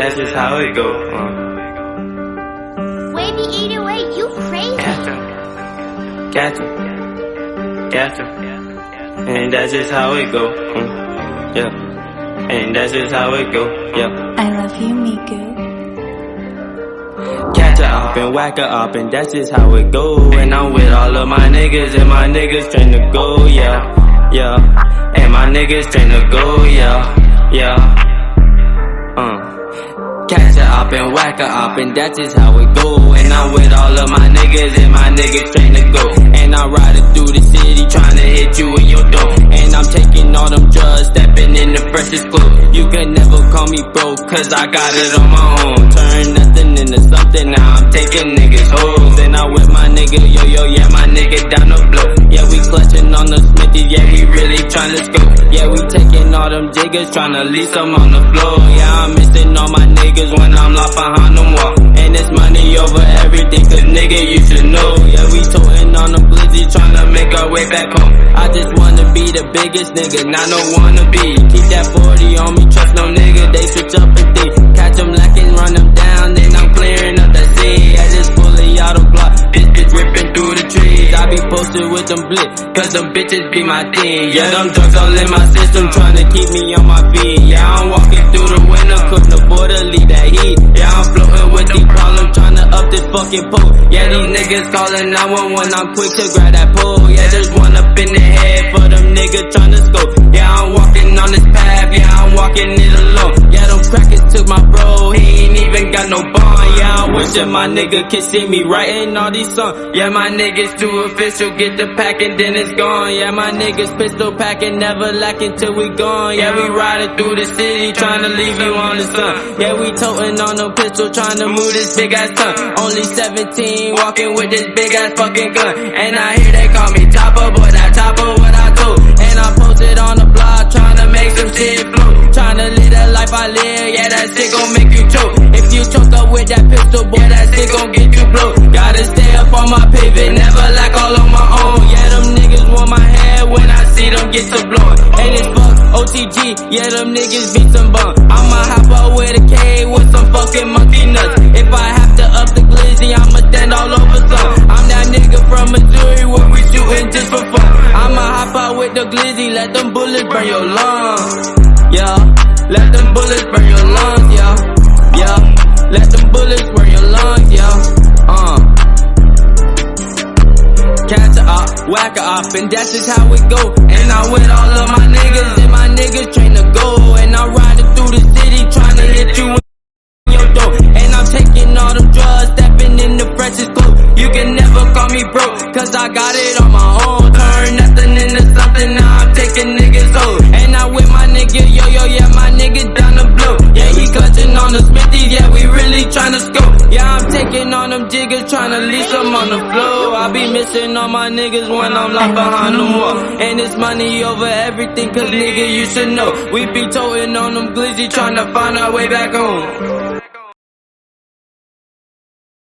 that's just how it go. Wavy 808, you crazy. Catch 'em, and that's just how it go. Yeah, and that's just how it go. Yeah. I love you, Miku. Catch her up and whack her up, and that's just how it go. And I'm with all of my niggas, and my niggas train to go, yeah, yeah. And my niggas train to go, yeah, yeah. Catch her up and whack her up, and that's just how it go. And I'm with all of my niggas, and my niggas train to go. And I'm riding through the city, trying to hit you in your door. And I'm taking all them drugs, stepping in the freshest clothes. You can never call me broke, cause I got it on my own. Turn nothing into something, now I'm taking niggas hoes. And I'm with my nigga, yo, yeah, my nigga down the blow. Yeah, we clutching on the Smithy, yeah, we really tryna scope. Yeah, we taking all them jiggers, tryna leave some on the floor. Yeah, I'm missing all my niggas when I'm locked behind them wall. And it's money over everything, cause nigga, you should know. Yeah, we toting on them glizzy, tryna make our way back home. I just wanna be the biggest nigga, not no wannabe. Keep that 40 on me, trust no nigga, they switch up and think. Catch them lacking, run them down, then I'm clearing up the sea. I just fully out of block, bitches ripping through the trees. I be posted with them blitz, cause them bitches be my thing. Yeah, them drugs all in my system, tryna keep me on my feet. Yeah, I'm walking through the winter, couldn't afford to leave that heat. Yeah, I'm floating with these problems, tryna up this fucking pole. Yeah, these niggas calling 911, I'm quick to grab that pole. Yeah, there's one up in the head for them niggas tryna scope. Yeah, I'm walking on this path, yeah, I'm walking it alone. Yeah, them crackers took my bro, he ain't even got no bond. Yeah, I'm wishing my nigga could see me writing all these songs. Yeah, my niggas too official, get the pack and then it's gone. Yeah, my niggas pistol packing, never lacking till we gone. Yeah, we riding through the city, tryna leave you on the sun. Yeah, we toting on no pistol, tryna move this big ass tongue. Only 17, walking with this big ass fucking gun. And I hear they call me Chopper, boy, that Chopper what I told. And I posted on the blog, tryna make some shit flow. Tryna live the life I live, yeah, that shit gon' make you choke. If you choke up with that pistol, boy, that shit gon' get you blow. Gotta stay up on my pivot, never like all on my own. Yeah, them niggas want my head when I see them get to blowin'. And it's fuck OTG, yeah, them niggas be some bum. I'ma hop out with a K with some fucking monkey nuts. If I have to up the glizzy, I'ma stand all over some. I'm that nigga from Missouri where we shootin' just for fun. I'ma hop out with the glizzy, let them bullets burn your lungs. Yeah, let them bullets burn your lungs, yeah. Yeah, let them bullets burn your lungs, yeah. Catch her up, whack her up, and that's just how it go. And I'm with all of my niggas, and my niggas train to go. And I'm riding through the city, tryna hit you in your door. And I'm taking all them drugs, stepping in the freshest clothes. You can never call me broke, cause I got it on my own. Turn nothing into something, now I'm taking niggas old. And I'm with my nigga, yo, yeah, my nigga down the blow. Yeah, he clutching on the Smithy, yeah, we really tryna scope. Yeah, I'm taking on them jiggers, tryna leave some on the floor. I be missing all my niggas when I'm locked behind them wall. And it's money over everything, cause nigga, you should know. We be toting on them glizzy, tryna find our way back home.